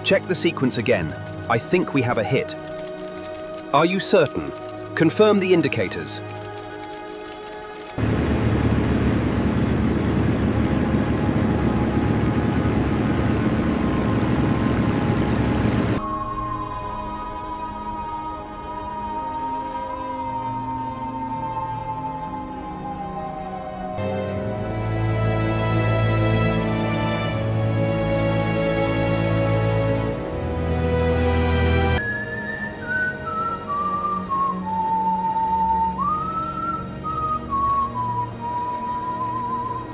Check the sequence again. I think we have a hit. Are you certain? Confirm the indicators.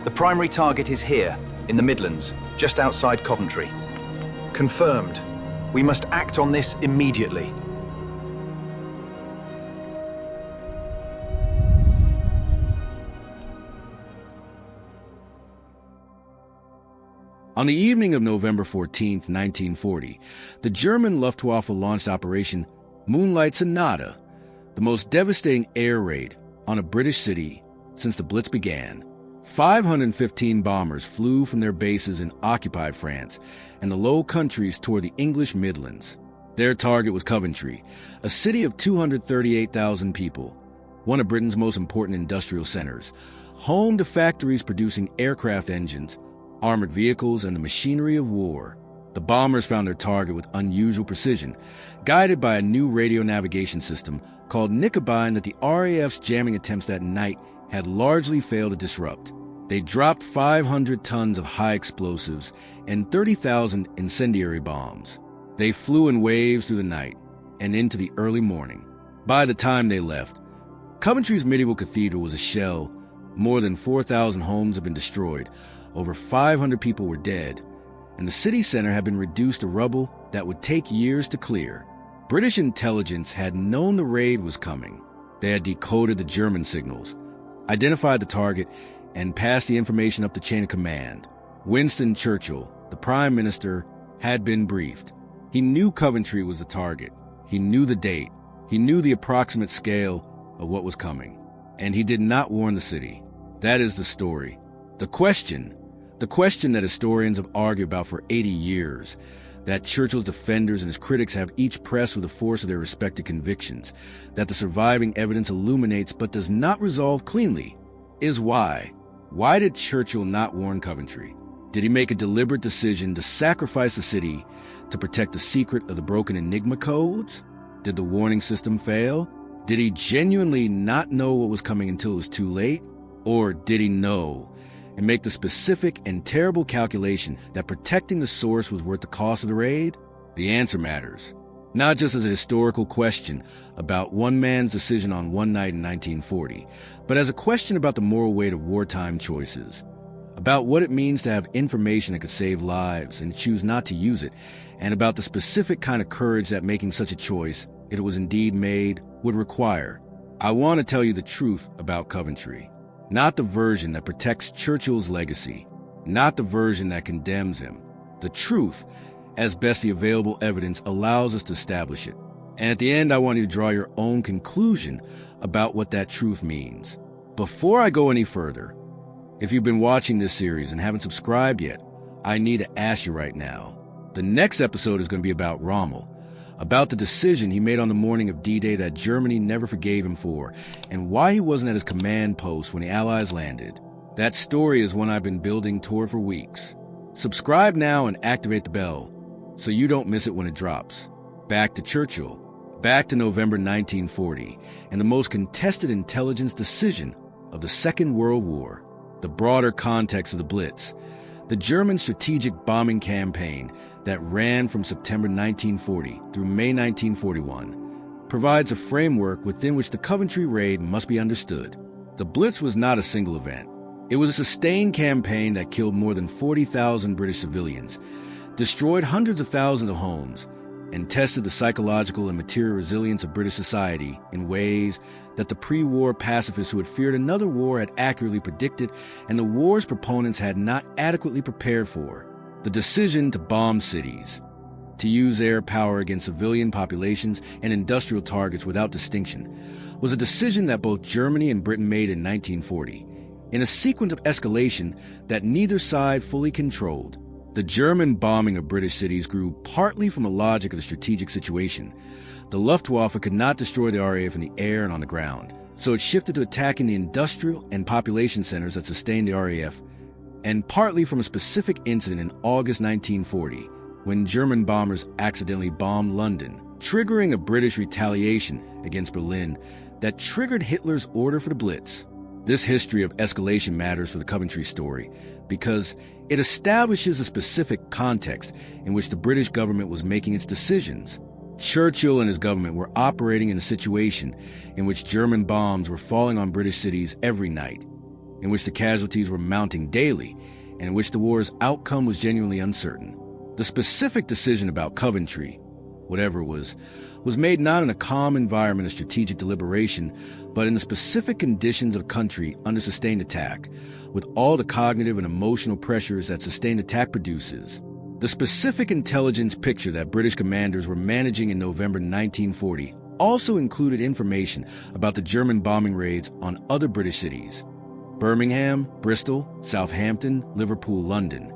The primary target is here, in the Midlands, just outside Coventry. Confirmed. We must act on this immediately. On the evening of November 14, 1940, the German Luftwaffe launched Operation Moonlight Sonata, the most devastating air raid on a British city since the Blitz began. 515 bombers flew from their bases in occupied France and the Low Countries toward the English Midlands. Their target was Coventry, a city of 238,000 people, one of Britain's most important industrial centers, home to factories producing aircraft engines, armored vehicles, and the machinery of war. The bombers found their target with unusual precision, guided by a new radio navigation system called Nicobine that the RAF's jamming attempts that night had largely failed to disrupt. They dropped 500 tons of high explosives and 30,000 incendiary bombs. They flew in waves through the night and into the early morning. By the time they left, Coventry's medieval cathedral was a shell. More than 4,000 homes had been destroyed, over 500 people were dead, and the city center had been reduced to rubble that would take years to clear. British intelligence had known the raid was coming. They had decoded the German signals, identified the target, and passed the information up the chain of command. Winston Churchill, the Prime Minister, had been briefed. He knew Coventry was the target. He knew the date. He knew the approximate scale of what was coming. And he did not warn the city. That is the story. The question that historians have argued about for 80 years, that Churchill's defenders and his critics have each pressed with the force of their respective convictions, that the surviving evidence illuminates but does not resolve cleanly, is why. Why did Churchill not warn Coventry? Did he make a deliberate decision to sacrifice the city to protect the secret of the broken Enigma codes? Did the warning system fail? Did he genuinely not know what was coming until it was too late? Or did he know and make the specific and terrible calculation that protecting the source was worth the cost of the raid? The answer matters, not just as a historical question about one man's decision on one night in 1940, but as a question about the moral weight of wartime choices, about what it means to have information that could save lives and choose not to use it, and about the specific kind of courage that making such a choice, if it was indeed made, would require. I want to tell you the truth about Coventry. Not the version that protects Churchill's legacy, not the version that condemns him. The truth, as best the available evidence allows us to establish it. And at the end, I want you to draw your own conclusion about what that truth means. Before I go any further, if you've been watching this series and haven't subscribed yet, I need to ask you right now. The next episode is going to be about Rommel, about the decision he made on the morning of D-Day that Germany never forgave him for, and why he wasn't at his command post when the Allies landed. That story is one I've been building toward for weeks. Subscribe now and activate the bell so you don't miss it when it drops. Back to Churchill, back to November 1940, and the most contested intelligence decision of the Second World War, the broader context of the Blitz, the German strategic bombing campaign that ran from September 1940 through May 1941, provides a framework within which the Coventry raid must be understood. The Blitz was not a single event. It was a sustained campaign that killed more than 40,000 British civilians, destroyed hundreds of thousands of homes, and tested the psychological and material resilience of British society in ways that the pre-war pacifists who had feared another war had accurately predicted and the war's proponents had not adequately prepared for. The decision to bomb cities, to use air power against civilian populations and industrial targets without distinction, was a decision that both Germany and Britain made in 1940, in a sequence of escalation that neither side fully controlled. The German bombing of British cities grew partly from the logic of the strategic situation. The Luftwaffe could not destroy the RAF in the air and on the ground, so it shifted to attacking the industrial and population centers that sustained the RAF, and partly from a specific incident in August 1940, when German bombers accidentally bombed London, triggering a British retaliation against Berlin that triggered Hitler's order for the Blitz. This history of escalation matters for the Coventry story because it establishes a specific context in which the British government was making its decisions. Churchill and his government were operating in a situation in which German bombs were falling on British cities every night, in which the casualties were mounting daily, and in which the war's outcome was genuinely uncertain. The specific decision about Coventry, whatever it was made not in a calm environment of strategic deliberation, but in the specific conditions of a country under sustained attack, with all the cognitive and emotional pressures that sustained attack produces. The specific intelligence picture that British commanders were managing in November 1940 also included information about the German bombing raids on other British cities, Birmingham, Bristol, Southampton, Liverpool, London,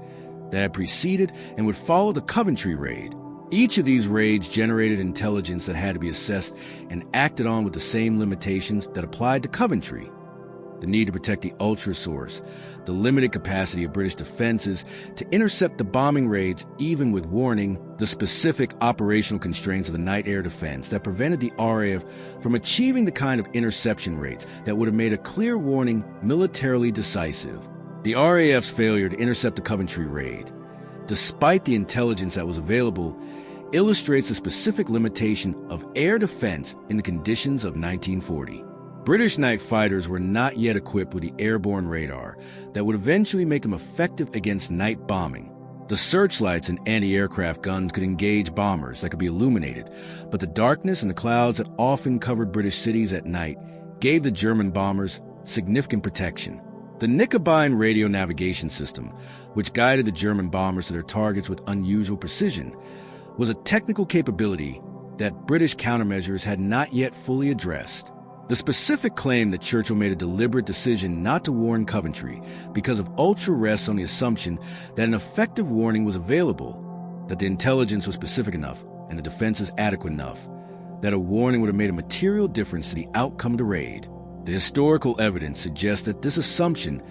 that had preceded and would follow the Coventry raid. Each of these raids generated intelligence that had to be assessed and acted on with the same limitations that applied to Coventry. The need to protect the ultra source, the limited capacity of British defenses to intercept the bombing raids even with warning, the specific operational constraints of the night air defense that prevented the RAF from achieving the kind of interception rates that would have made a clear warning militarily decisive. The RAF's failure to intercept the Coventry raid, despite the intelligence that was available, illustrates the specific limitation of air defense in the conditions of 1940. British night fighters were not yet equipped with the airborne radar that would eventually make them effective against night bombing. The searchlights and anti-aircraft guns could engage bombers that could be illuminated, but the darkness and the clouds that often covered British cities at night gave the German bombers significant protection. The Nicobine radio navigation system, which guided the German bombers to their targets with unusual precision, was a technical capability that British countermeasures had not yet fully addressed. The specific claim that Churchill made a deliberate decision not to warn Coventry because of ultra rests on the assumption that an effective warning was available, that the intelligence was specific enough and the defenses adequate enough, that a warning would have made a material difference to the outcome of the raid. The historical evidence suggests that this assumption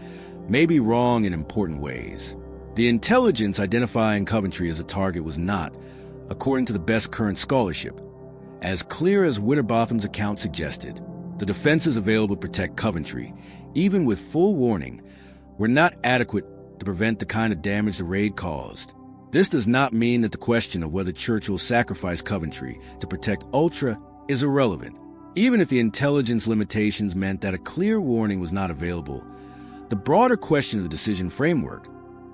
may be wrong in important ways. The intelligence identifying Coventry as a target was not, according to the best current scholarship, as clear as Winterbotham's account suggested. The defenses available to protect Coventry, even with full warning, were not adequate to prevent the kind of damage the raid caused. This does not mean that the question of whether Churchill sacrificed Coventry to protect Ultra is irrelevant. Even if the intelligence limitations meant that a clear warning was not available, the broader question of the decision framework,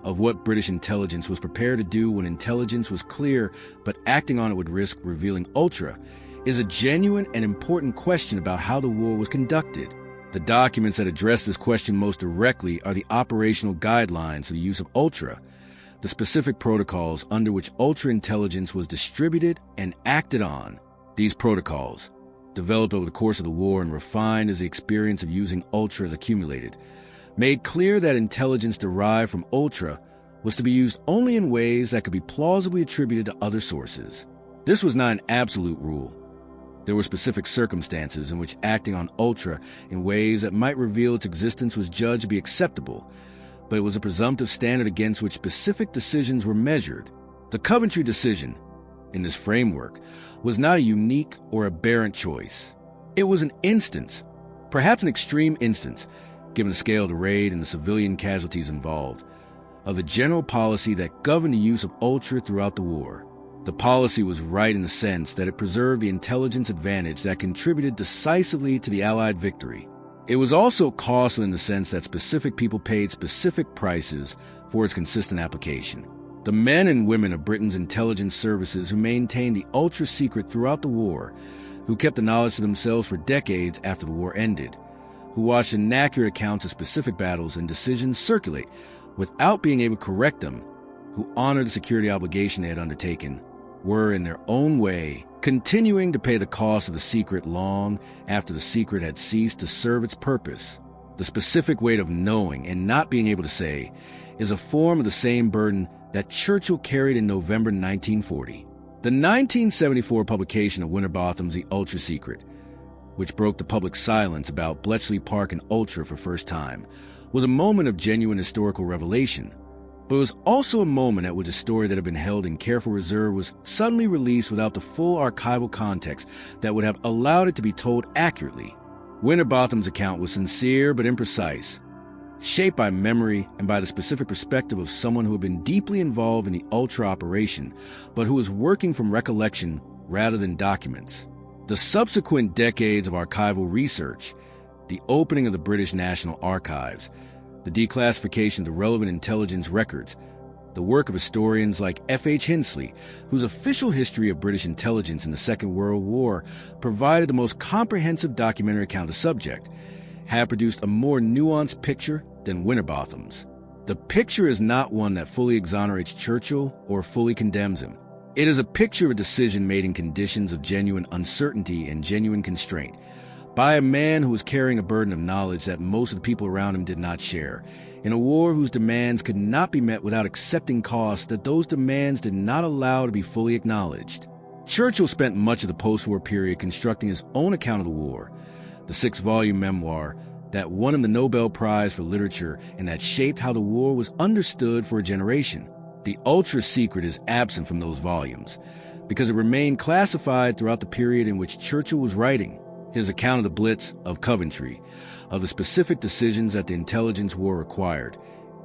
of what British intelligence was prepared to do when intelligence was clear but acting on it would risk revealing Ultra, is a genuine and important question about how the war was conducted. The documents that address this question most directly are the operational guidelines for the use of Ultra, the specific protocols under which Ultra intelligence was distributed and acted on. These protocols, developed over the course of the war and refined as the experience of using Ultra accumulated, made clear that intelligence derived from Ultra was to be used only in ways that could be plausibly attributed to other sources. This was not an absolute rule. There were specific circumstances in which acting on Ultra in ways that might reveal its existence was judged to be acceptable, but it was a presumptive standard against which specific decisions were measured. The Coventry decision, in this framework, was not a unique or aberrant choice. It was an instance, perhaps an extreme instance, given the scale of the raid and the civilian casualties involved, of the general policy that governed the use of Ultra throughout the war. The policy was right in the sense that it preserved the intelligence advantage that contributed decisively to the Allied victory. It was also costly in the sense that specific people paid specific prices for its consistent application. The men and women of Britain's intelligence services who maintained the Ultra secret throughout the war, who kept the knowledge to themselves for decades after the war ended, who watched inaccurate accounts of specific battles and decisions circulate without being able to correct them, who honored the security obligation they had undertaken, were, in their own way, continuing to pay the cost of the secret long after the secret had ceased to serve its purpose. The specific weight of knowing and not being able to say is a form of the same burden that Churchill carried in November 1940. The 1974 publication of Winterbotham's The Ultra Secret, which broke the public silence about Bletchley Park and Ultra for first time, was a moment of genuine historical revelation. But it was also a moment at which a story that had been held in careful reserve was suddenly released without the full archival context that would have allowed it to be told accurately. Winterbotham's account was sincere but imprecise, shaped by memory and by the specific perspective of someone who had been deeply involved in the Ultra operation, but who was working from recollection rather than documents. The subsequent decades of archival research, the opening of the British National Archives, the declassification of the relevant intelligence records, the work of historians like F.H. Hensley, whose official history of British intelligence in the Second World War provided the most comprehensive documentary account of the subject, have produced a more nuanced picture than Winterbotham's. The picture is not one that fully exonerates Churchill or fully condemns him. It is a picture of a decision made in conditions of genuine uncertainty and genuine constraint, by a man who was carrying a burden of knowledge that most of the people around him did not share, in a war whose demands could not be met without accepting costs that those demands did not allow to be fully acknowledged. Churchill spent much of the post-war period constructing his own account of the war, the 6-volume memoir that won him the Nobel Prize for Literature and that shaped how the war was understood for a generation. The Ultra Secret is absent from those volumes because it remained classified throughout the period in which Churchill was writing. His account of the Blitz of Coventry, of the specific decisions that the intelligence war required,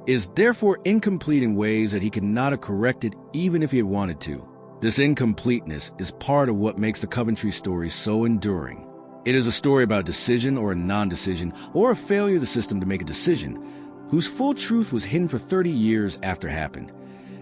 is therefore incomplete in ways that he could not have corrected even if he had wanted to. This incompleteness is part of what makes the Coventry story so enduring. It is a story about a decision or a non-decision, or a failure of the system to make a decision, whose full truth was hidden for 30 years after it happened,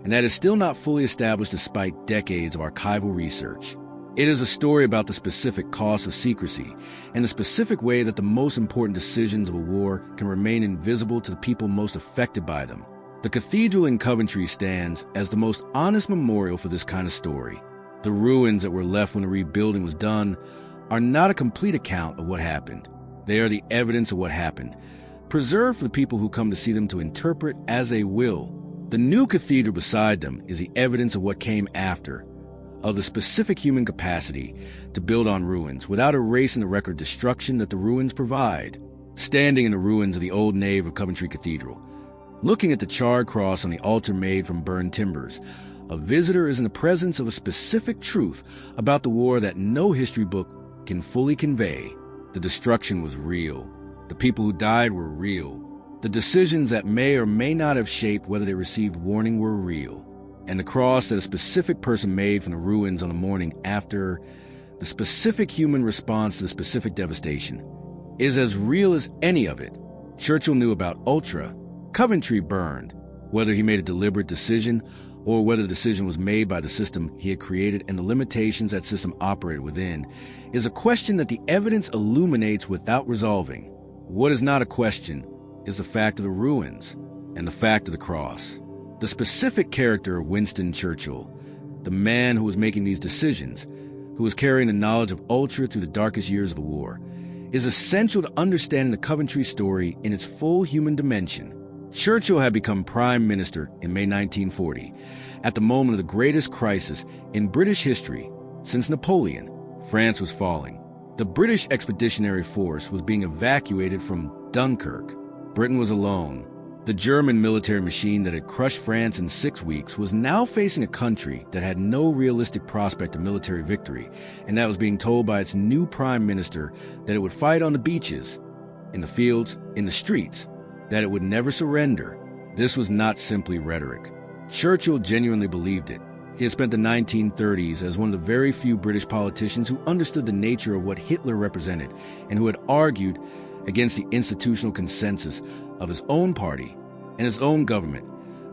and that is still not fully established despite decades of archival research. It is a story about the specific cost of secrecy and the specific way that the most important decisions of a war can remain invisible to the people most affected by them. The Cathedral in Coventry stands as the most honest memorial for this kind of story. The ruins that were left when the rebuilding was done are not a complete account of what happened. They are the evidence of what happened, preserved for the people who come to see them to interpret as they will. The new cathedral beside them is the evidence of what came after, of the specific human capacity to build on ruins without erasing the record of destruction that the ruins provide. Standing in the ruins of the old nave of Coventry Cathedral, looking at the charred cross on the altar made from burned timbers, a visitor is in the presence of a specific truth about the war that no history book can fully convey. The destruction was real. The people who died were real. The decisions that may or may not have shaped whether they received warning were real. And the cross that a specific person made from the ruins on the morning after, the specific human response to the specific devastation, is as real as any of it. Churchill knew about Ultra. Coventry burned. Whether he made a deliberate decision or whether the decision was made by the system he had created and the limitations that system operated within, is a question that the evidence illuminates without resolving. What is not a question is the fact of the ruins and the fact of the cross. The specific character of Winston Churchill, the man who was making these decisions, who was carrying the knowledge of Ultra through the darkest years of the war, is essential to understanding the Coventry story in its full human dimension. Churchill had become Prime Minister in May 1940, at the moment of the greatest crisis in British history since Napoleon. France was falling. The British Expeditionary Force was being evacuated from Dunkirk. Britain was alone. The German military machine that had crushed France in 6 weeks was now facing a country that had no realistic prospect of military victory, and that was being told by its new prime minister that it would fight on the beaches, in the fields, in the streets, that it would never surrender. This was not simply rhetoric. Churchill genuinely believed it. He had spent the 1930s as one of the very few British politicians who understood the nature of what Hitler represented and who had argued against the institutional consensus of his own party and his own government.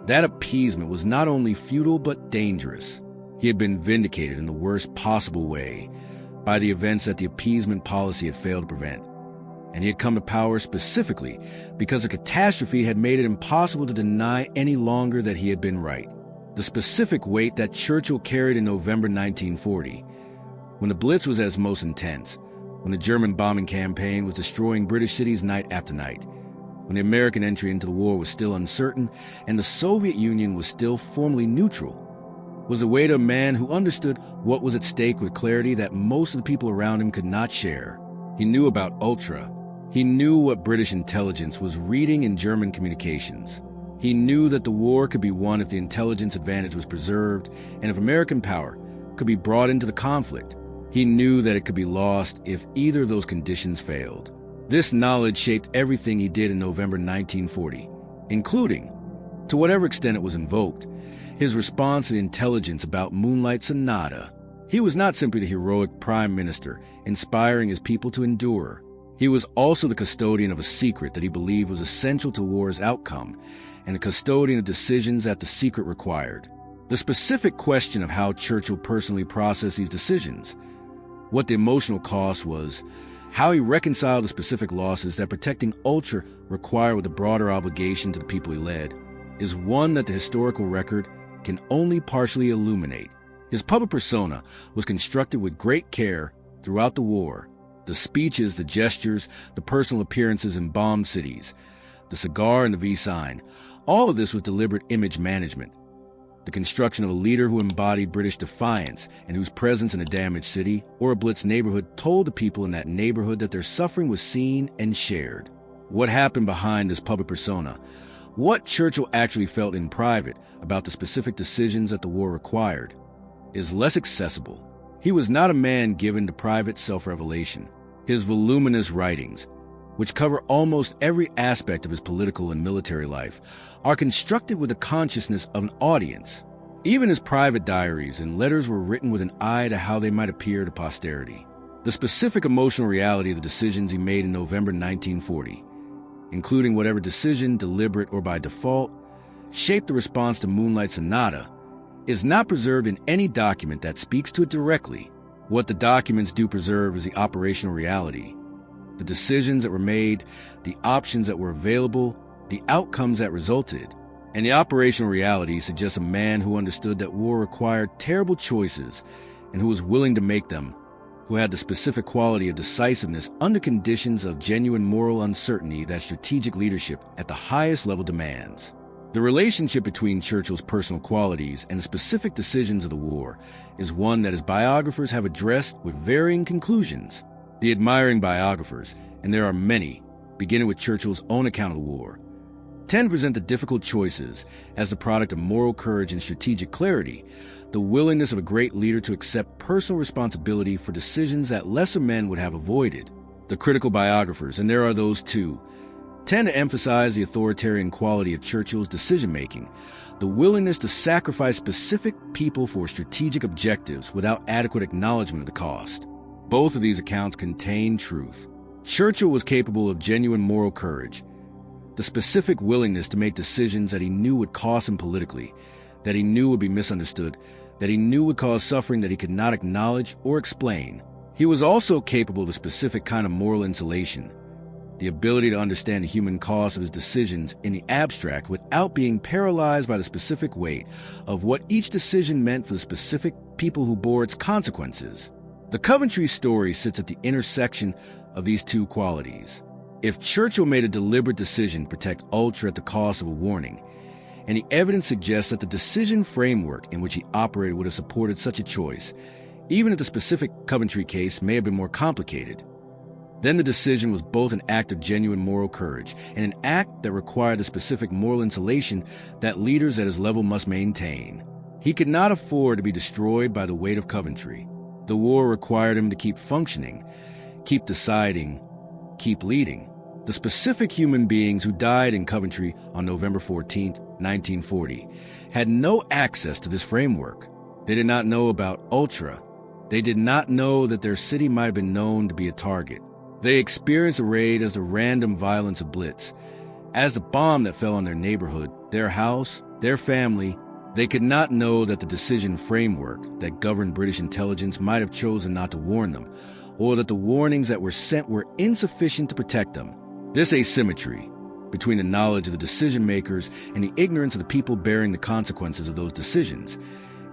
That appeasement was not only futile but dangerous. He had been vindicated in the worst possible way by the events that the appeasement policy had failed to prevent. And he had come to power specifically because a catastrophe had made it impossible to deny any longer that he had been right. The specific weight that Churchill carried in November 1940, when the Blitz was at its most intense, when the German bombing campaign was destroying British cities night after night, when the American entry into the war was still uncertain and the Soviet Union was still formally neutral, was the weight of a man who understood what was at stake with clarity that most of the people around him could not share. He knew about Ultra. He knew what British intelligence was reading in German communications. He knew that the war could be won if the intelligence advantage was preserved and if American power could be brought into the conflict. He knew that it could be lost if either of those conditions failed. This knowledge shaped everything he did in November 1940, including, to whatever extent it was invoked, his response to the intelligence about Moonlight Sonata. He was not simply the heroic prime minister inspiring his people to endure. He was also the custodian of a secret that he believed was essential to war's outcome and a custodian of decisions that the secret required. The specific question of how Churchill personally processed these decisions, what the emotional cost was, how he reconciled the specific losses that protecting Ultra required with a broader obligation to the people he led, is one that the historical record can only partially illuminate. His public persona was constructed with great care throughout the war. The speeches, the gestures, the personal appearances in bombed cities, the cigar and the V sign, all of this was deliberate image management. The construction of a leader who embodied British defiance and whose presence in a damaged city or a blitzed neighborhood told the people in that neighborhood that their suffering was seen and shared. What happened behind this public persona, what Churchill actually felt in private about the specific decisions that the war required, is less accessible. He was not a man given to private self-revelation. His voluminous writings, which cover almost every aspect of his political and military life, are constructed with the consciousness of an audience. Even his private diaries and letters were written with an eye to how they might appear to posterity. The specific emotional reality of the decisions he made in November 1940, including whatever decision, deliberate or by default, shaped the response to Moonlight Sonata, is not preserved in any document that speaks to it directly. What the documents do preserve is the operational reality, the decisions that were made, the options that were available, the outcomes that resulted. And the operational reality suggests a man who understood that war required terrible choices and who was willing to make them, who had the specific quality of decisiveness under conditions of genuine moral uncertainty that strategic leadership at the highest level demands. The relationship between Churchill's personal qualities and the specific decisions of the war is one that his biographers have addressed with varying conclusions. The admiring biographers, and there are many, beginning with Churchill's own account of the war, tend to present the difficult choices as the product of moral courage and strategic clarity, the willingness of a great leader to accept personal responsibility for decisions that lesser men would have avoided. The critical biographers, and there are those too, tend to emphasize the authoritarian quality of Churchill's decision-making, the willingness to sacrifice specific people for strategic objectives without adequate acknowledgement of the cost. Both of these accounts contain truth. Churchill was capable of genuine moral courage, the specific willingness to make decisions that he knew would cost him politically, that he knew would be misunderstood, that he knew would cause suffering that he could not acknowledge or explain. He was also capable of a specific kind of moral insulation, the ability to understand the human cost of his decisions in the abstract without being paralyzed by the specific weight of what each decision meant for the specific people who bore its consequences. The Coventry story sits at the intersection of these two qualities. If Churchill made a deliberate decision to protect Ultra at the cost of a warning, and the evidence suggests that the decision framework in which he operated would have supported such a choice, even if the specific Coventry case may have been more complicated, then the decision was both an act of genuine moral courage and an act that required the specific moral insulation that leaders at his level must maintain. He could not afford to be destroyed by the weight of Coventry. The war required him to keep functioning, keep deciding, keep leading. The specific human beings who died in Coventry on November 14, 1940, had no access to this framework. They did not know about Ultra. They did not know that their city might have been known to be a target. They experienced the raid as the random violence of blitz, as the bomb that fell on their neighborhood, their house, their family. They could not know that the decision framework that governed British intelligence might have chosen not to warn them, or that the warnings that were sent were insufficient to protect them. This asymmetry between the knowledge of the decision-makers and the ignorance of the people bearing the consequences of those decisions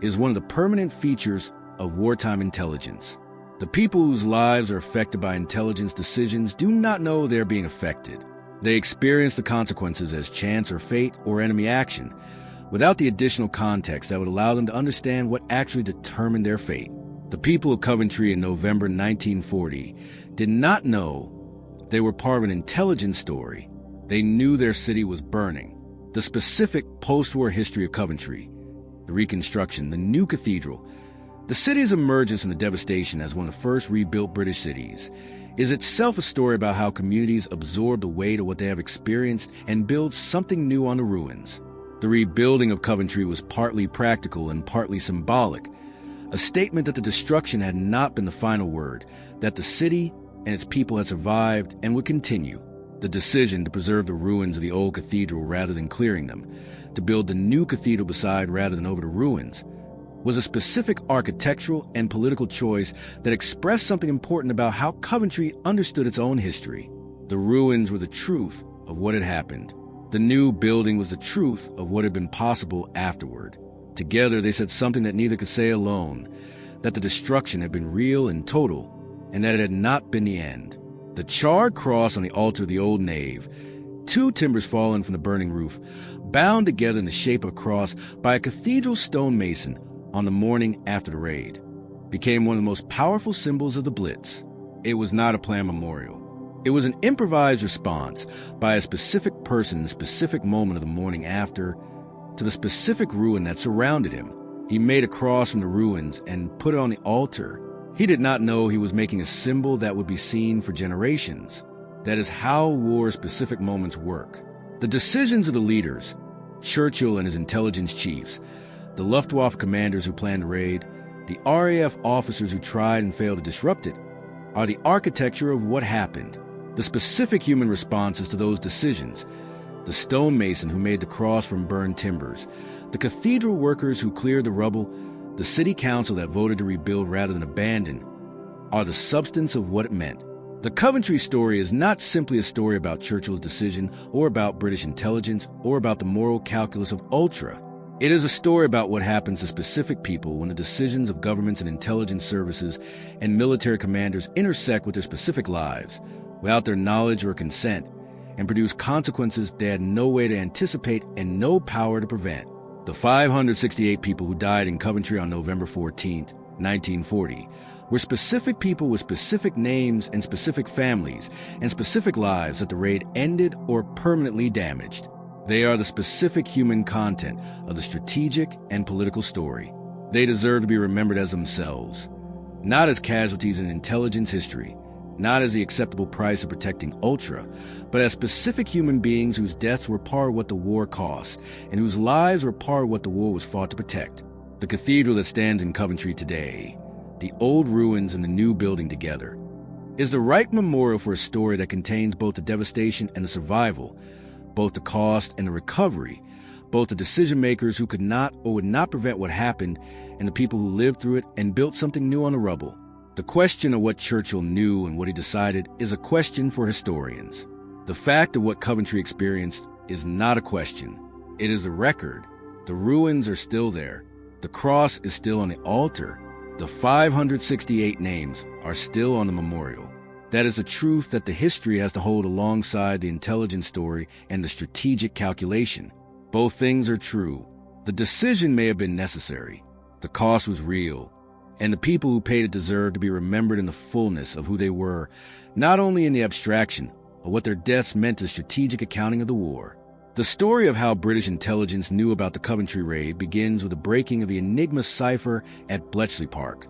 is one of the permanent features of wartime intelligence. The people whose lives are affected by intelligence decisions do not know they are being affected. They experienced the consequences as chance or fate or enemy action, without the additional context that would allow them to understand what actually determined their fate. The people of Coventry in November 1940 did not know they were part of an intelligence story. They knew their city was burning. The specific post-war history of Coventry, the Reconstruction, the new cathedral, the city's emergence from the devastation as one of the first rebuilt British cities, is itself a story about how communities absorb the weight of what they have experienced and build something new on the ruins. The rebuilding of Coventry was partly practical and partly symbolic, a statement that the destruction had not been the final word, that the city and its people had survived and would continue. The decision to preserve the ruins of the old cathedral rather than clearing them, to build the new cathedral beside rather than over the ruins, was a specific architectural and political choice that expressed something important about how Coventry understood its own history. The ruins were the truth of what had happened. The new building was the truth of what had been possible afterward. Together, they said something that neither could say alone, that the destruction had been real and total, and that it had not been the end. The charred cross on the altar of the old nave, two timbers fallen from the burning roof, bound together in the shape of a cross by a cathedral stonemason on the morning after the raid, became one of the most powerful symbols of the Blitz. It was not a planned memorial. It was an improvised response by a specific person in a specific moment of the morning after to the specific ruin that surrounded him. He made a cross from the ruins and put it on the altar. He did not know he was making a symbol that would be seen for generations. That is how war-specific moments work. The decisions of the leaders, Churchill and his intelligence chiefs, the Luftwaffe commanders who planned the raid, the RAF officers who tried and failed to disrupt it, are the architecture of what happened. The specific human responses to those decisions, the stonemason who made the cross from burned timbers, the cathedral workers who cleared the rubble, the city council that voted to rebuild rather than abandon, are the substance of what it meant. The Coventry story is not simply a story about Churchill's decision or about British intelligence or about the moral calculus of ultra. It is a story about what happens to specific people when the decisions of governments and intelligence services and military commanders intersect with their specific lives, without their knowledge or consent, and produce consequences they had no way to anticipate and no power to prevent. The 568 people who died in Coventry on November 14, 1940, were specific people with specific names and specific families and specific lives that the raid ended or permanently damaged. They are the specific human content of the strategic and political story. They deserve to be remembered as themselves, not as casualties in intelligence history, not as the acceptable price of protecting ultra, but as specific human beings whose deaths were part of what the war cost and whose lives were part of what the war was fought to protect. The cathedral that stands in Coventry today, the old ruins and the new building together, is the right memorial for a story that contains both the devastation and the survival, both the cost and the recovery, both the decision-makers who could not or would not prevent what happened and the people who lived through it and built something new on the rubble. The question of what Churchill knew and what he decided is a question for historians. The fact of what Coventry experienced is not a question. It is a record. The ruins are still there. The cross is still on the altar. The 568 names are still on the memorial. That is a truth that the history has to hold alongside the intelligence story and the strategic calculation. Both things are true. The decision may have been necessary. The cost was real. And the people who paid it deserve to be remembered in the fullness of who they were, not only in the abstraction of what their deaths meant to strategic accounting of the war. The story of how British intelligence knew about the Coventry raid begins with the breaking of the Enigma cipher at Bletchley Park,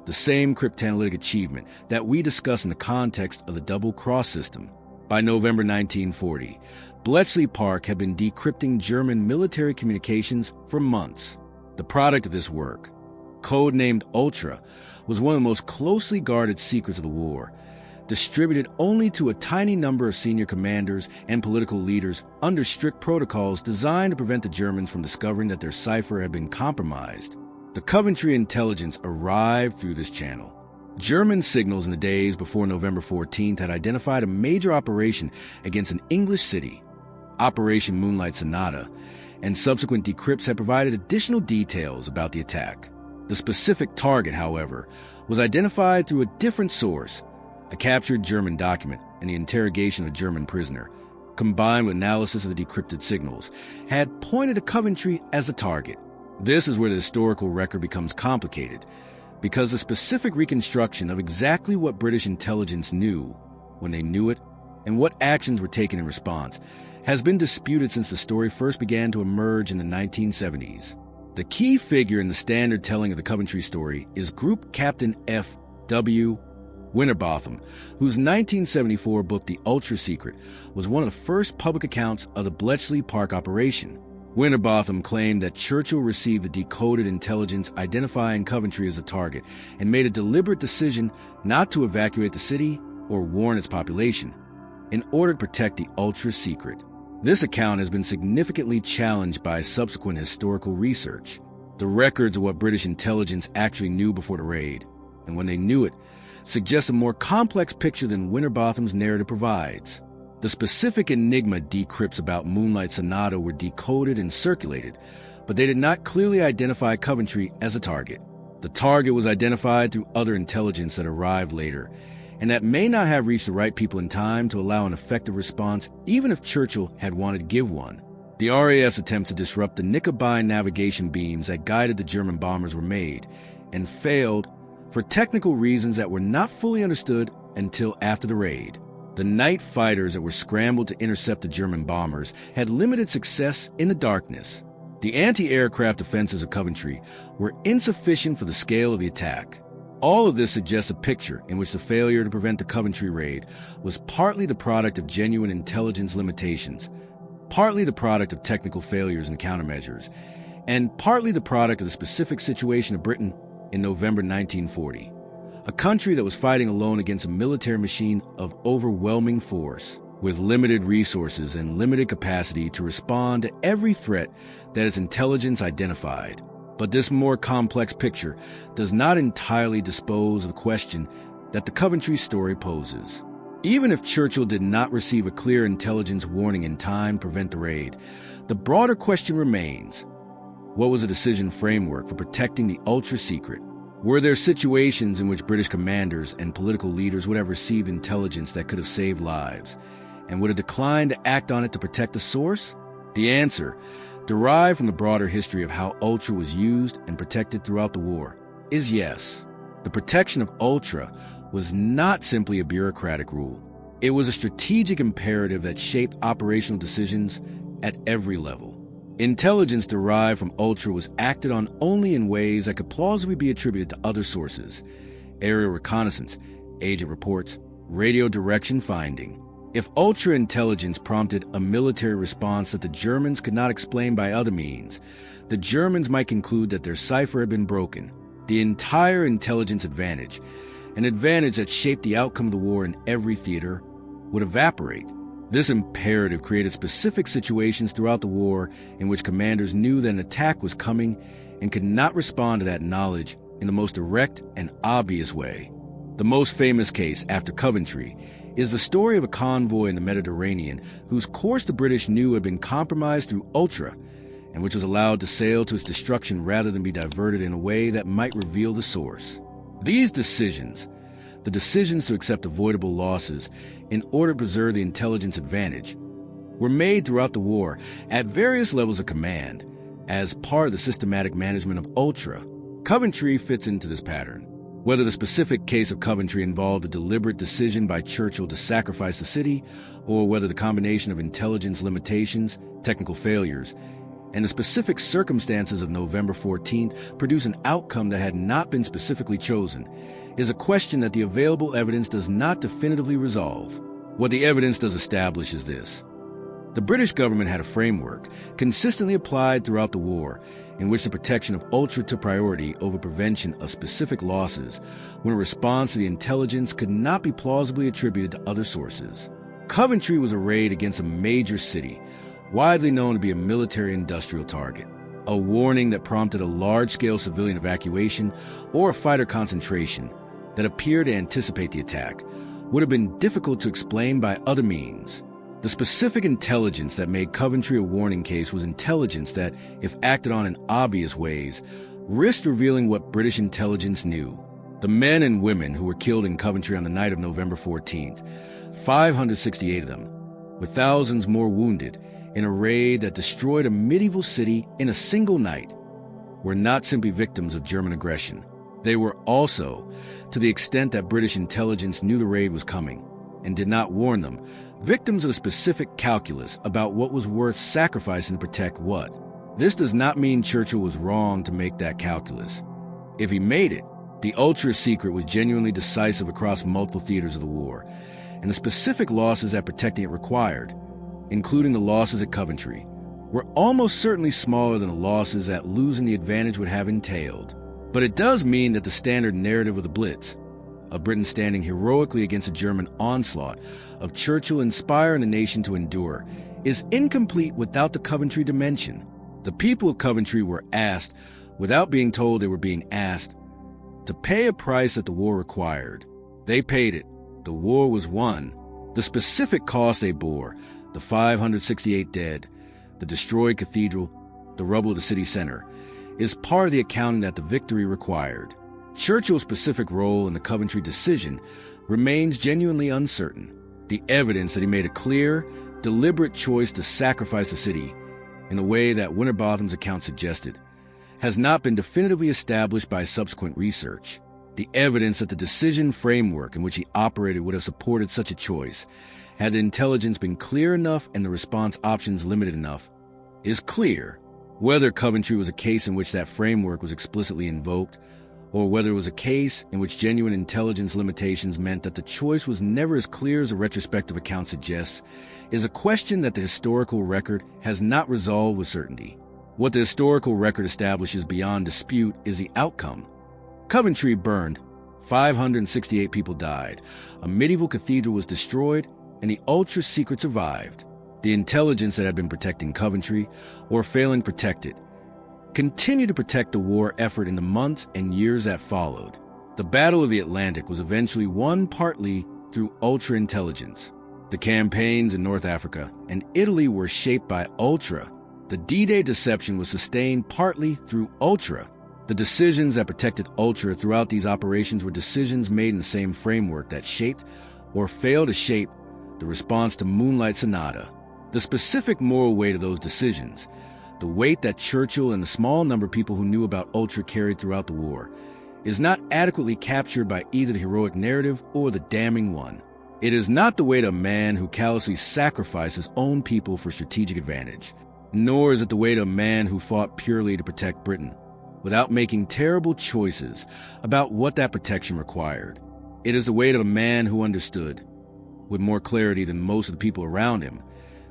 the same cryptanalytic achievement that we discuss in the context of the double cross system. By November 1940, Bletchley Park had been decrypting German military communications for months. The product of this work, codenamed Ultra, was one of the most closely guarded secrets of the war, distributed only to a tiny number of senior commanders and political leaders under strict protocols designed to prevent the Germans from discovering that their cipher had been compromised. The Coventry intelligence arrived through this channel. German signals in the days before November 14th had identified a major operation against an English city, Operation Moonlight Sonata, and subsequent decrypts had provided additional details about the attack. The specific target, however, was identified through a different source, a captured German document and the interrogation of a German prisoner, combined with analysis of the decrypted signals, had pointed to Coventry as a target. This is where the historical record becomes complicated, because the specific reconstruction of exactly what British intelligence knew, when they knew it, and what actions were taken in response, has been disputed since the story first began to emerge in the 1970s. The key figure in the standard telling of the Coventry story is Group Captain F.W. Winterbotham, whose 1974 book The Ultra Secret was one of the first public accounts of the Bletchley Park operation. Winterbotham claimed that Churchill received the decoded intelligence identifying Coventry as a target and made a deliberate decision not to evacuate the city or warn its population in order to protect the ultra secret. This account has been significantly challenged by subsequent historical research. The records of what British intelligence actually knew before the raid, and when they knew it, suggest a more complex picture than Winterbotham's narrative provides. The specific enigma decrypts about Moonlight Sonata were decoded and circulated, but they did not clearly identify Coventry as a target. The target was identified through other intelligence that arrived later, and that may not have reached the right people in time to allow an effective response, even if Churchill had wanted to give one. The RAF's attempts to disrupt the Knickerbein navigation beams that guided the German bombers were made, and failed for technical reasons that were not fully understood until after the raid. The night fighters that were scrambled to intercept the German bombers had limited success in the darkness. The anti-aircraft defenses of Coventry were insufficient for the scale of the attack. All of this suggests a picture in which the failure to prevent the Coventry raid was partly the product of genuine intelligence limitations, partly the product of technical failures and countermeasures, and partly the product of the specific situation of Britain in November 1940. A country that was fighting alone against a military machine of overwhelming force, with limited resources and limited capacity to respond to every threat that its intelligence identified. But this more complex picture does not entirely dispose of the question that the Coventry story poses. Even if Churchill did not receive a clear intelligence warning in time to prevent the raid, the broader question remains: what was the decision framework for protecting the ultra-secret? Were there situations in which British commanders and political leaders would have received intelligence that could have saved lives, and would have declined to act on it to protect the source? The answer, derived from the broader history of how Ultra was used and protected throughout the war, is yes. The protection of Ultra was not simply a bureaucratic rule. It was a strategic imperative that shaped operational decisions at every level. Intelligence derived from Ultra was acted on only in ways that could plausibly be attributed to other sources: aerial reconnaissance, agent reports, radio direction finding. If Ultra intelligence prompted a military response that the Germans could not explain by other means, the Germans might conclude that their cipher had been broken. The entire intelligence advantage, an advantage that shaped the outcome of the war in every theater, would evaporate. This imperative created specific situations throughout the war in which commanders knew that an attack was coming and could not respond to that knowledge in the most direct and obvious way. The most famous case after Coventry is the story of a convoy in the Mediterranean whose course the British knew had been compromised through Ultra, and which was allowed to sail to its destruction rather than be diverted in a way that might reveal the source. These decisions, the decisions to accept avoidable losses in order to preserve the intelligence advantage, were made throughout the war at various levels of command as part of the systematic management of Ultra. Coventry fits into this pattern. Whether the specific case of Coventry involved a deliberate decision by Churchill to sacrifice the city, or whether the combination of intelligence limitations, technical failures, and the specific circumstances of November 14th produce an outcome that had not been specifically chosen, is a question that the available evidence does not definitively resolve. What the evidence does establish is this: the British government had a framework, consistently applied throughout the war, in which the protection of Ultra took priority over prevention of specific losses when a response to the intelligence could not be plausibly attributed to other sources. Coventry was a raid against a major city, widely known to be a military-industrial target. A warning that prompted a large-scale civilian evacuation or a fighter concentration that appeared to anticipate the attack would have been difficult to explain by other means. The specific intelligence that made Coventry a warning case was intelligence that, if acted on in obvious ways, risked revealing what British intelligence knew. The men and women who were killed in Coventry on the night of November 14th, 568 of them, with thousands more wounded in a raid that destroyed a medieval city in a single night, were not simply victims of German aggression. They were also, to the extent that British intelligence knew the raid was coming and did not warn them, victims of a specific calculus about what was worth sacrificing to protect what. This does not mean Churchill was wrong to make that calculus. If he made it, the ultra-secret was genuinely decisive across multiple theaters of the war, and the specific losses that protecting it required, including the losses at Coventry, were almost certainly smaller than the losses that losing the advantage would have entailed. But it does mean that the standard narrative of the Blitz, of Britain standing heroically against a German onslaught, of Churchill inspiring the nation to endure, is incomplete without the Coventry dimension. The people of Coventry were asked, without being told they were being asked, to pay a price that the war required. They paid it. The war was won. The specific cost they bore, the 568 dead, the destroyed cathedral, the rubble of the city center, is part of the accounting that the victory required. Churchill's specific role in the Coventry decision remains genuinely uncertain. The evidence that he made a clear, deliberate choice to sacrifice the city in the way that Winterbotham's account suggested has not been definitively established by subsequent research. The evidence that the decision framework in which he operated would have supported such a choice, had the intelligence been clear enough and the response options limited enough, is clear. Whether Coventry was a case in which that framework was explicitly invoked, or whether it was a case in which genuine intelligence limitations meant that the choice was never as clear as a retrospective account suggests, is a question that the historical record has not resolved with certainty. What the historical record establishes beyond dispute is the outcome. Coventry burned, 568 people died, a medieval cathedral was destroyed, and the ultra-secret survived. The intelligence that had been protecting Coventry, or failing to protect it, continued to protect the war effort in the months and years that followed. The Battle of the Atlantic was eventually won partly through ultra-intelligence. The campaigns in North Africa and Italy were shaped by ultra. The D-Day deception was sustained partly through ultra. The decisions that protected ultra throughout these operations were decisions made in the same framework that shaped or failed to shape the response to Moonlight Sonata. The specific moral weight of those decisions, the weight that Churchill and the small number of people who knew about ultra carried throughout the war, is not adequately captured by either the heroic narrative or the damning one. It is not the weight of a man who callously sacrificed his own people for strategic advantage, nor is it the weight of a man who fought purely to protect Britain, without making terrible choices about what that protection required. It is the weight of a man who understood, with more clarity than most of the people around him,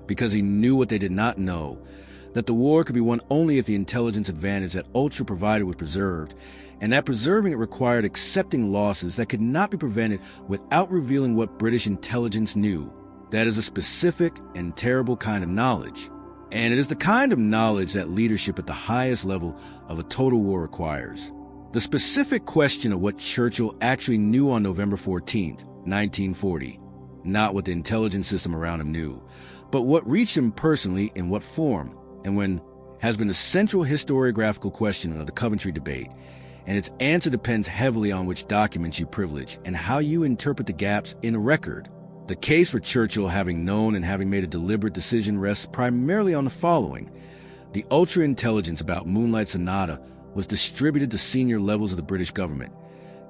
because he knew what they did not know, that the war could be won only if the intelligence advantage that Ultra provided was preserved, and that preserving it required accepting losses that could not be prevented without revealing what British intelligence knew. That is a specific and terrible kind of knowledge, and it is the kind of knowledge that leadership at the highest level of a total war requires. The specific question of what Churchill actually knew on November 14th, 1940, not what the intelligence system around him knew, but what reached him personally in what form, and when, has been the central historiographical question of the Coventry debate, and its answer depends heavily on which documents you privilege and how you interpret the gaps in a record. The case for Churchill having known and having made a deliberate decision rests primarily on the following. The ultra-intelligence about Moonlight Sonata was distributed to senior levels of the British government.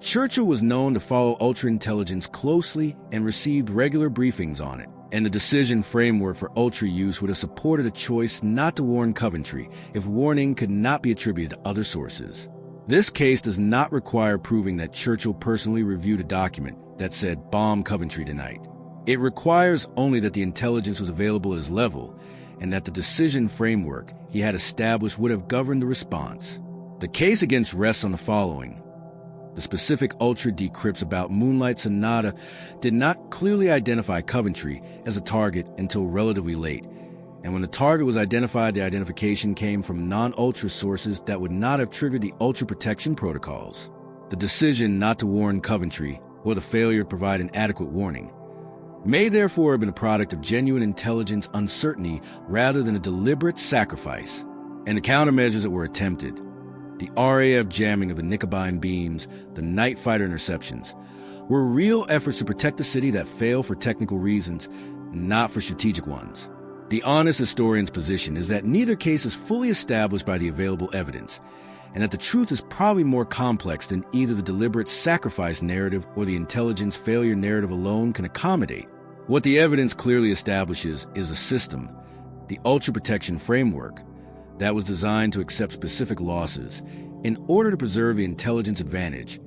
Churchill was known to follow ultra-intelligence closely and received regular briefings on it, and the decision framework for ultra use would have supported a choice not to warn Coventry if warning could not be attributed to other sources. This case does not require proving that Churchill personally reviewed a document that said bomb Coventry tonight. It requires only that the intelligence was available at his level and that the decision framework he had established would have governed the response. The case against rests on the following. The specific ultra decrypts about Moonlight Sonata did not clearly identify Coventry as a target until relatively late, and when the target was identified, the identification came from non-ultra sources that would not have triggered the ultra protection protocols. The decision not to warn Coventry, or the failure to provide an adequate warning, may therefore have been a product of genuine intelligence uncertainty rather than a deliberate sacrifice. And the countermeasures that were attempted, the RAF jamming of the Nicobine beams, the night fighter interceptions, were real efforts to protect the city that failed for technical reasons, not for strategic ones. The honest historian's position is that neither case is fully established by the available evidence, and that the truth is probably more complex than either the deliberate sacrifice narrative or the intelligence failure narrative alone can accommodate. What the evidence clearly establishes is a system, the Ultra Protection Framework, that was designed to accept specific losses in order to preserve the intelligence advantage,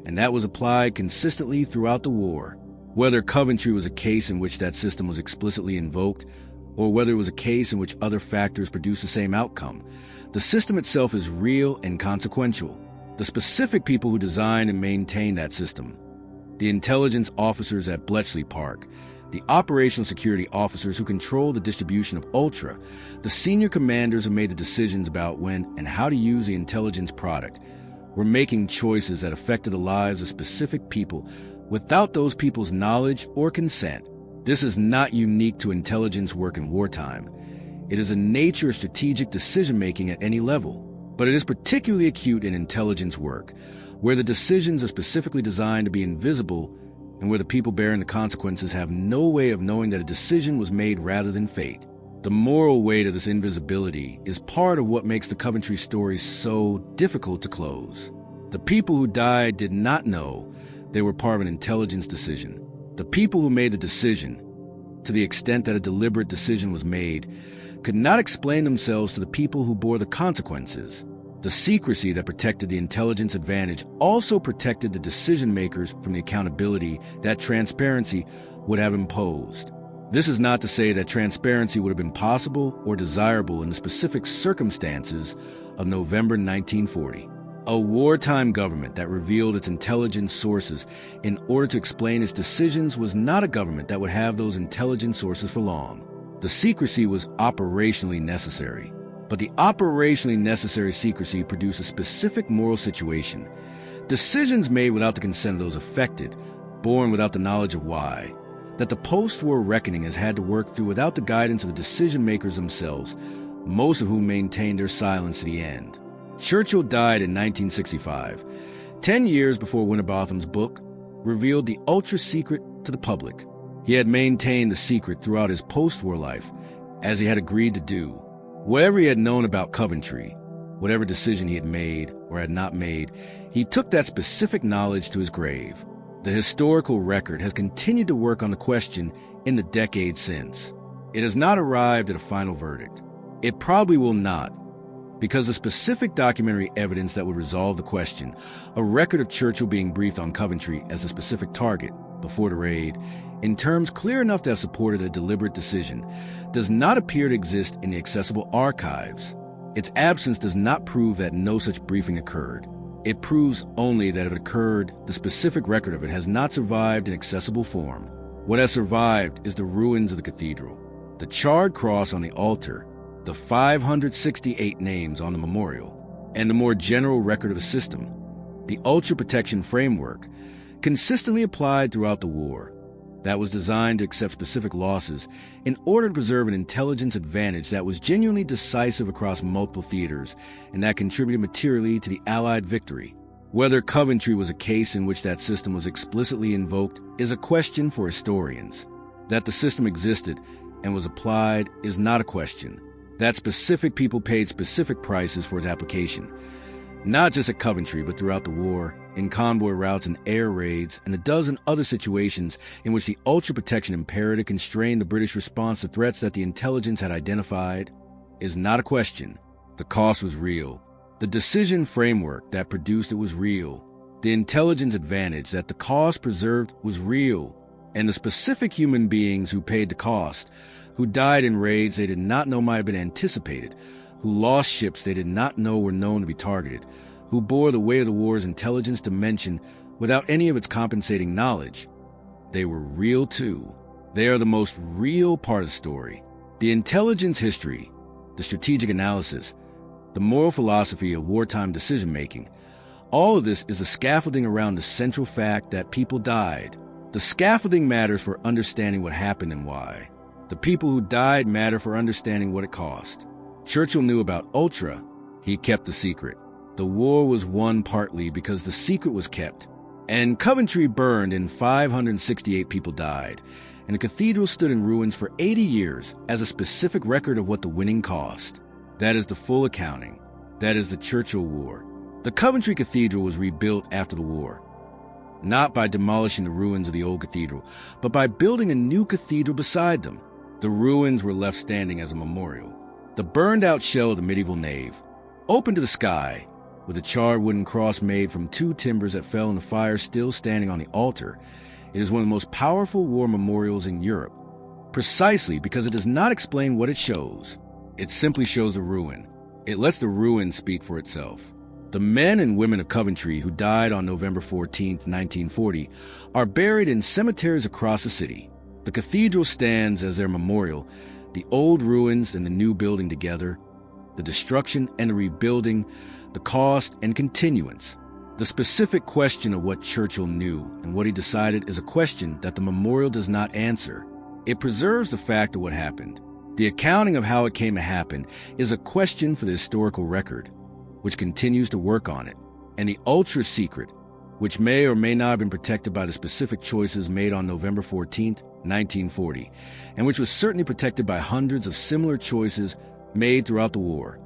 and that was applied consistently throughout the war. Whether Coventry was a case in which that system was explicitly invoked, or whether it was a case in which other factors produced the same outcome, the system itself is real and consequential. The specific people who designed and maintained that system, the intelligence officers at Bletchley Park, the operational security officers who control the distribution of Ultra, the senior commanders who made the decisions about when and how to use the intelligence product, were making choices that affected the lives of specific people without those people's knowledge or consent. This is not unique to intelligence work in wartime. It is a nature of strategic decision-making at any level, but it is particularly acute in intelligence work, where the decisions are specifically designed to be invisible and where the people bearing the consequences have no way of knowing that a decision was made rather than fate. The moral weight of this invisibility is part of what makes the Coventry story so difficult to close. The people who died did not know they were part of an intelligence decision. The people who made the decision, to the extent that a deliberate decision was made, could not explain themselves to the people who bore the consequences. The secrecy that protected the intelligence advantage also protected the decision-makers from the accountability that transparency would have imposed. This is not to say that transparency would have been possible or desirable in the specific circumstances of November 1940. A wartime government that revealed its intelligence sources in order to explain its decisions was not a government that would have those intelligence sources for long. The secrecy was operationally necessary, but the operationally necessary secrecy produced a specific moral situation. Decisions made without the consent of those affected, born without the knowledge of why, that the post-war reckoning has had to work through without the guidance of the decision-makers themselves, most of whom maintained their silence to the end. Churchill died in 1965, 10 years before Winterbotham's book revealed the ultra-secret to the public. He had maintained the secret throughout his post-war life, as he had agreed to do. Whatever he had known about Coventry, whatever decision he had made or had not made, he took that specific knowledge to his grave. The historical record has continued to work on the question in the decades since. It has not arrived at a final verdict. It probably will not, because the specific documentary evidence that would resolve the question, a record of Churchill being briefed on Coventry as a specific target before the raid, in terms clear enough to have supported a deliberate decision, does not appear to exist in the accessible archives. Its absence does not prove that no such briefing occurred. It proves only that if it occurred, the specific record of it has not survived in accessible form. What has survived is the ruins of the cathedral, the charred cross on the altar, the 568 names on the memorial, and the more general record of a system, the Ultra Protection Framework, consistently applied throughout the war, that was designed to accept specific losses in order to preserve an intelligence advantage that was genuinely decisive across multiple theaters and that contributed materially to the Allied victory. Whether Coventry was a case in which that system was explicitly invoked is a question for historians. That the system existed and was applied is not a question. That specific people paid specific prices for its application, not just at Coventry, but throughout the war, in convoy routes and air raids, and a dozen other situations in which the ultra protection imperative constrained the British response to threats that the intelligence had identified, is not a question. The cost was real. The decision framework that produced it was real. The intelligence advantage that the cost preserved was real. And the specific human beings who paid the cost, who died in raids they did not know might have been anticipated, who lost ships they did not know were known to be targeted, who bore the weight of the war's intelligence dimension without any of its compensating knowledge. They were real too. They are the most real part of the story. The intelligence history, the strategic analysis, the moral philosophy of wartime decision-making, all of this is the scaffolding around the central fact that people died. The scaffolding matters for understanding what happened and why. The people who died matter for understanding what it cost. Churchill knew about Ultra. He kept the secret. The war was won partly because the secret was kept. And Coventry burned and 568 people died. and the cathedral stood in ruins for 80 years as a specific record of what the winning cost. That is the full accounting. That is the Churchill War. The Coventry Cathedral was rebuilt after the war, not by demolishing the ruins of the old cathedral, but by building a new cathedral beside them. The ruins were left standing as a memorial. The burned-out shell of the medieval nave, open to the sky, with a charred wooden cross made from 2 timbers that fell in the fire still standing on the altar, it is one of the most powerful war memorials in Europe, precisely because it does not explain what it shows. It simply shows a ruin. It lets the ruin speak for itself. The men and women of Coventry who died on November 14, 1940, are buried in cemeteries across the city. The cathedral stands as their memorial, the old ruins and the new building together, the destruction and the rebuilding, the cost and continuance. The specific question of what Churchill knew and what he decided is a question that the memorial does not answer. It preserves the fact of what happened. The accounting of how it came to happen is a question for the historical record, which continues to work on it, and the ultra-secret, which may or may not have been protected by the specific choices made on November 14, 1940, and which was certainly protected by hundreds of similar choices made throughout the war.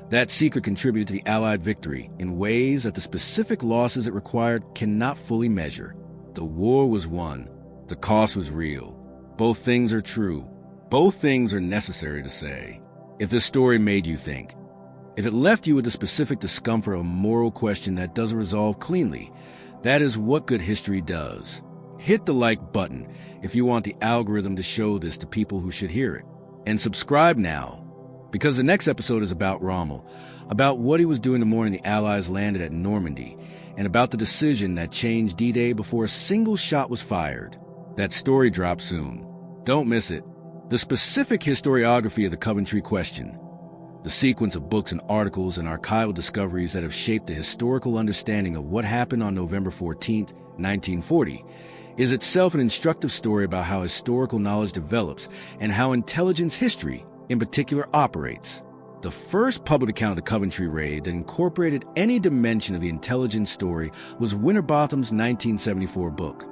That secret contributed to the Allied victory in ways that the specific losses it required cannot fully measure. The war was won. The cost was real. Both things are true. Both things are necessary to say. If this story made you think, if it left you with the specific discomfort of a moral question that doesn't resolve cleanly, that is what good history does. Hit the like button if you want the algorithm to show this to people who should hear it. And subscribe now, because the next episode is about Rommel, about what he was doing the morning the Allies landed at Normandy, and about the decision that changed D-Day before a single shot was fired. That story drops soon. Don't miss it. The specific historiography of the Coventry question, the sequence of books and articles and archival discoveries that have shaped the historical understanding of what happened on November 14, 1940, is itself an instructive story about how historical knowledge develops and how intelligence history, in particular, operates. The first public account of the Coventry raid that incorporated any dimension of the intelligence story was Winterbotham's 1974 book,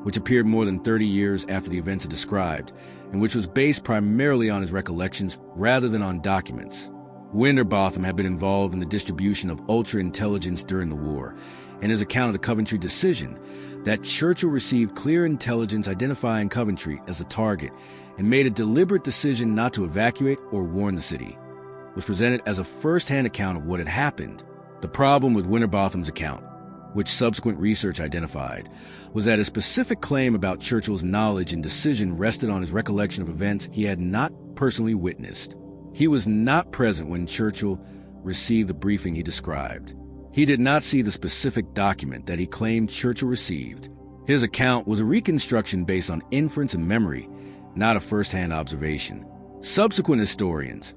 which appeared more than 30 years after the events are described, and which was based primarily on his recollections rather than on documents. Winterbottom had been involved in the distribution of ultra-intelligence during the war, and his account of the Coventry decision, that Churchill received clear intelligence identifying Coventry as a target and made a deliberate decision not to evacuate or warn the city, was presented as a first-hand account of what had happened. The problem with Winterbottom's account, which subsequent research identified, was that a specific claim about Churchill's knowledge and decision rested on his recollection of events he had not personally witnessed. He was not present when Churchill received the briefing he described. He did not see the specific document that he claimed Churchill received. His account was a reconstruction based on inference and memory, not a first-hand observation. Subsequent historians,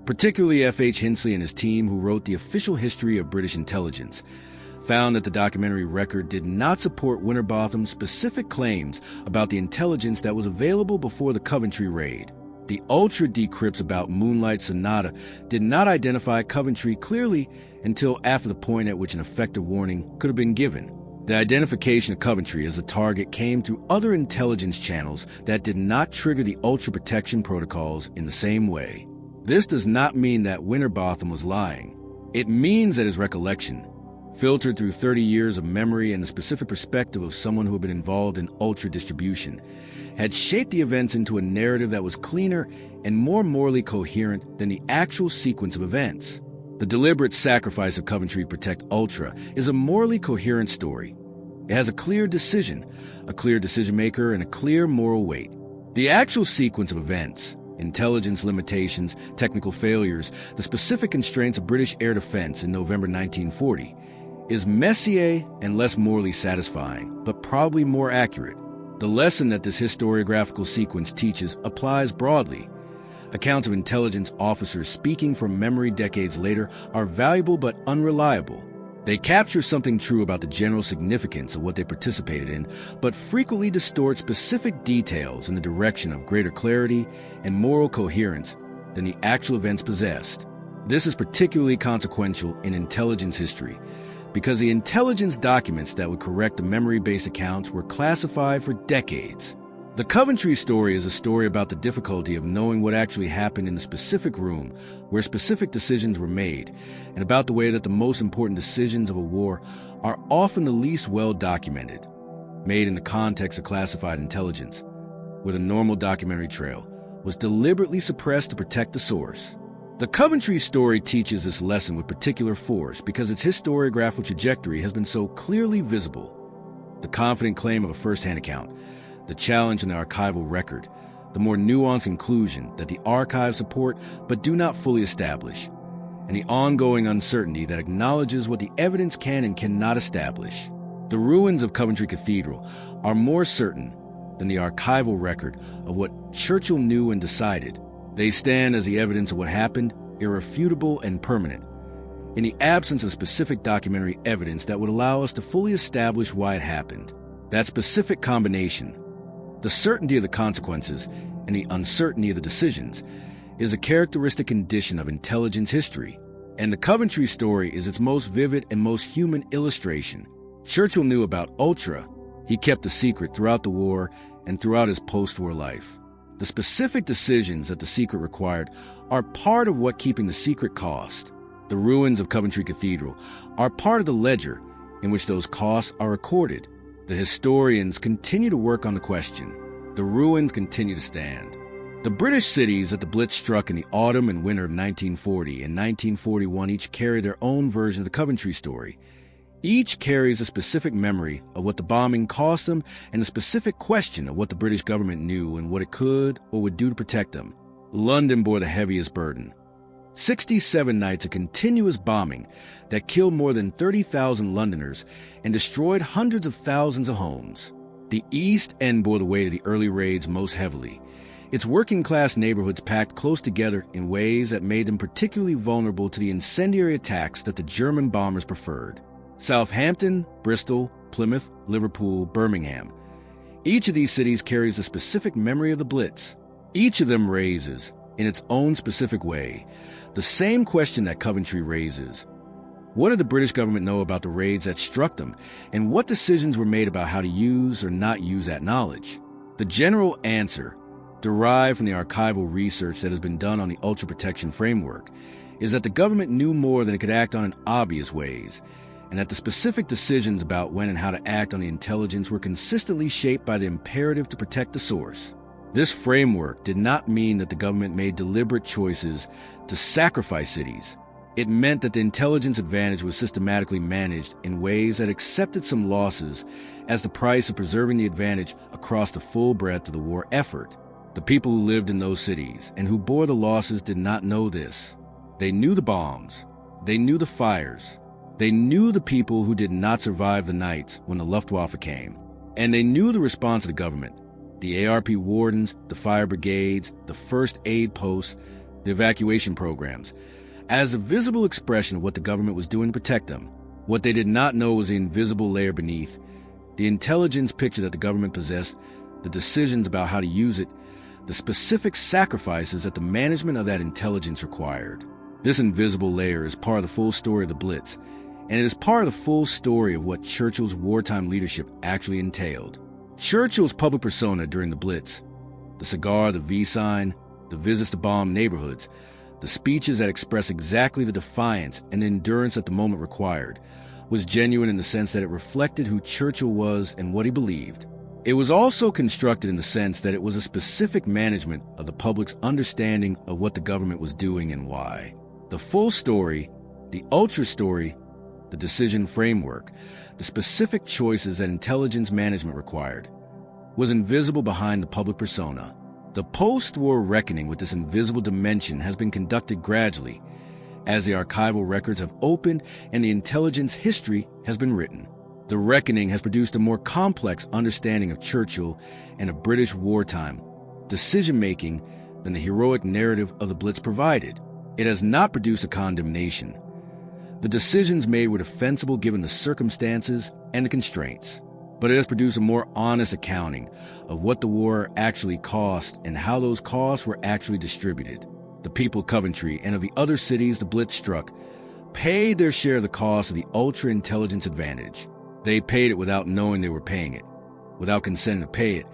particularly F.H. Hinsley and his team who wrote the official history of British intelligence, found that the documentary record did not support Winterbottom's specific claims about the intelligence that was available before the Coventry raid. The ultra-decrypts about Moonlight Sonata did not identify Coventry clearly until after the point at which an effective warning could have been given. The identification of Coventry as a target came through other intelligence channels that did not trigger the ultra-protection protocols in the same way. This does not mean that Winterbottom was lying. It means that his recollection, filtered through 30 years of memory and the specific perspective of someone who had been involved in ultra-distribution, had shaped the events into a narrative that was cleaner and more morally coherent than the actual sequence of events. The deliberate sacrifice of Coventry to protect Ultra is a morally coherent story. It has a clear decision-maker, and a clear moral weight. The actual sequence of events, intelligence limitations, technical failures, the specific constraints of British air defense in November 1940, is messier and less morally satisfying, but probably more accurate. The lesson that this historiographical sequence teaches applies broadly. Accounts of intelligence officers speaking from memory decades later are valuable but unreliable. They capture something true about the general significance of what they participated in, but frequently distort specific details in the direction of greater clarity and moral coherence than the actual events possessed. This is particularly consequential in intelligence history, because the intelligence documents that would correct the memory-based accounts were classified for decades. The Coventry story is a story about the difficulty of knowing what actually happened in the specific room where specific decisions were made, and about the way that the most important decisions of a war are often the least well documented, made in the context of classified intelligence, where the normal documentary trail was deliberately suppressed to protect the source. The Coventry story teaches this lesson with particular force because its historiographical trajectory has been so clearly visible. The confident claim of a first-hand account, the challenge in the archival record, the more nuanced conclusion that the archives support but do not fully establish, and the ongoing uncertainty that acknowledges what the evidence can and cannot establish. The ruins of Coventry Cathedral are more certain than the archival record of what Churchill knew and decided. They stand as the evidence of what happened, irrefutable and permanent, in the absence of specific documentary evidence that would allow us to fully establish why it happened. That specific combination, the certainty of the consequences and the uncertainty of the decisions, is a characteristic condition of intelligence history, and the Coventry story is its most vivid and most human illustration. Churchill knew about Ultra. He kept the secret throughout the war and throughout his post-war life. The specific decisions that the secret required are part of what keeping the secret cost. The ruins of Coventry Cathedral are part of the ledger in which those costs are recorded. The historians continue to work on the question. The ruins continue to stand. The British cities that the Blitz struck in the autumn and winter of 1940 and 1941 each carry their own version of the Coventry story. Each carries a specific memory of what the bombing cost them and a specific question of what the British government knew and what it could or would do to protect them. London bore the heaviest burden. 67 nights of continuous bombing that killed more than 30,000 Londoners and destroyed hundreds of thousands of homes. The East End bore the weight of the early raids most heavily. Its working-class neighborhoods packed close together in ways that made them particularly vulnerable to the incendiary attacks that the German bombers preferred. Southampton, Bristol, Plymouth, Liverpool, Birmingham. Each of these cities carries a specific memory of the Blitz. Each of them raises, in its own specific way, the same question that Coventry raises. What did the British government know about the raids that struck them, and what decisions were made about how to use or not use that knowledge? The general answer, derived from the archival research that has been done on the Ultra Protection Framework, is that the government knew more than it could act on in obvious ways, and that the specific decisions about when and how to act on the intelligence were consistently shaped by the imperative to protect the source. This framework did not mean that the government made deliberate choices to sacrifice cities. It meant that the intelligence advantage was systematically managed in ways that accepted some losses as the price of preserving the advantage across the full breadth of the war effort. The people who lived in those cities and who bore the losses did not know this. They knew the bombs. They knew the fires. They knew the people who did not survive the nights when the Luftwaffe came. And they knew the response of the government, the ARP wardens, the fire brigades, the first aid posts, the evacuation programs, as a visible expression of what the government was doing to protect them. What they did not know was the invisible layer beneath, the intelligence picture that the government possessed, the decisions about how to use it, the specific sacrifices that the management of that intelligence required. This invisible layer is part of the full story of the Blitz, and it is part of the full story of what Churchill's wartime leadership actually entailed. Churchill's public persona during the Blitz, the cigar, the V sign, the visits to bomb neighborhoods, the speeches that express exactly the defiance and endurance that the moment required, was genuine in the sense that it reflected who Churchill was and what he believed. It was also constructed in the sense that it was a specific management of the public's understanding of what the government was doing and why. The full story, the ultra story, the decision framework, the specific choices that intelligence management required, was invisible behind the public persona. The post-war reckoning with this invisible dimension has been conducted gradually, as the archival records have opened and the intelligence history has been written. The reckoning has produced a more complex understanding of Churchill and of British wartime decision-making than the heroic narrative of the Blitz provided. It has not produced a condemnation. The decisions made were defensible given the circumstances and the constraints, but it has produced a more honest accounting of what the war actually cost and how those costs were actually distributed. The people of Coventry and of the other cities the Blitz struck paid their share of the cost of the ultra-intelligence advantage. They paid it without knowing they were paying it, without consenting to pay it,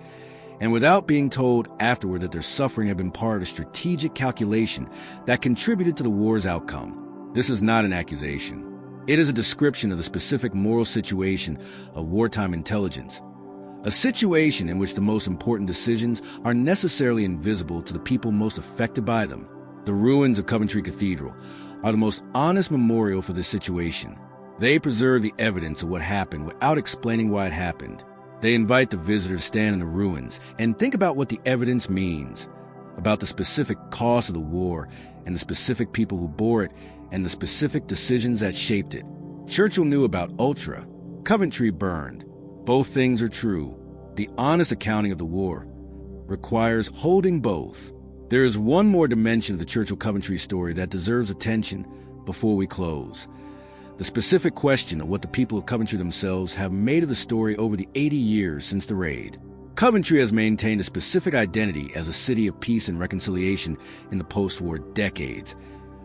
and without being told afterward that their suffering had been part of a strategic calculation that contributed to the war's outcome. This is not an accusation. It is a description of the specific moral situation of wartime intelligence, a situation in which the most important decisions are necessarily invisible to the people most affected by them. The ruins of Coventry Cathedral are the most honest memorial for this situation. They preserve the evidence of what happened without explaining why it happened. They invite the visitor to stand in the ruins and think about what the evidence means, about the specific cost of the war and the specific people who bore it and the specific decisions that shaped it. Churchill knew about Ultra. Coventry burned. Both things are true. The honest accounting of the war requires holding both. There is one more dimension of the Churchill-Coventry story that deserves attention before we close. The specific question of what the people of Coventry themselves have made of the story over the 80 years since the raid. Coventry has maintained a specific identity as a city of peace and reconciliation in the post-war decades,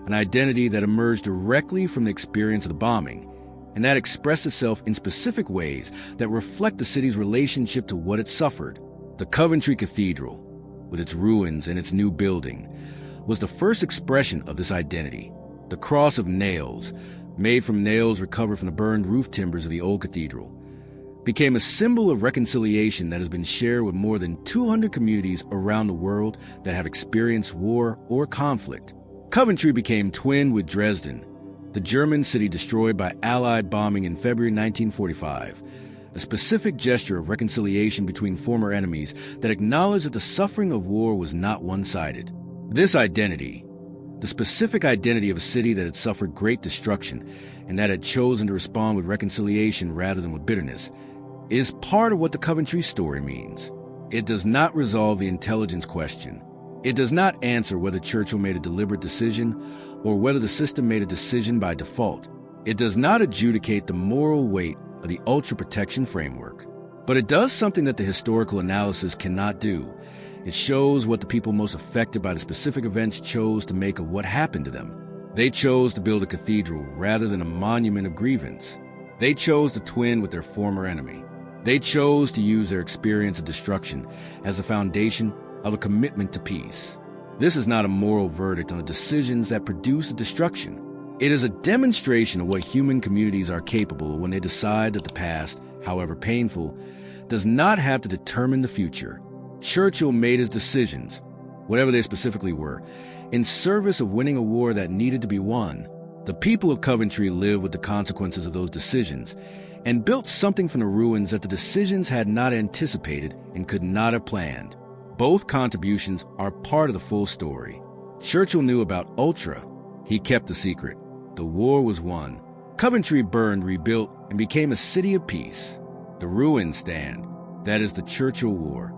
an identity that emerged directly from the experience of the bombing, and that expressed itself in specific ways that reflect the city's relationship to what it suffered. The Coventry Cathedral, with its ruins and its new building, was the first expression of this identity. The cross of nails, made from nails recovered from the burned roof timbers of the old cathedral, became a symbol of reconciliation that has been shared with more than 200 communities around the world that have experienced war or conflict. Coventry became twinned with Dresden, the German city destroyed by Allied bombing in February 1945, a specific gesture of reconciliation between former enemies that acknowledged that the suffering of war was not one-sided. This identity, the specific identity of a city that had suffered great destruction and that had chosen to respond with reconciliation rather than with bitterness, is part of what the Coventry story means. It does not resolve the intelligence question. It does not answer whether Churchill made a deliberate decision or whether the system made a decision by default. It does not adjudicate the moral weight of the ultra-protection framework. But it does something that the historical analysis cannot do. It shows what the people most affected by the specific events chose to make of what happened to them. They chose to build a cathedral rather than a monument of grievance. They chose to twin with their former enemy. They chose to use their experience of destruction as a foundation of a commitment to peace. This is not a moral verdict on the decisions that produce the destruction. It is a demonstration of what human communities are capable when they decide that the past, however painful, does not have to determine the future. Churchill made his decisions, whatever they specifically were, in service of winning a war that needed to be won. The people of Coventry lived with the consequences of those decisions and built something from the ruins that the decisions had not anticipated and could not have planned. Both contributions are part of the full story. Churchill knew about Ultra. He kept the secret. The war was won. Coventry burned, rebuilt, and became a city of peace. The ruins stand. That is the Churchill War.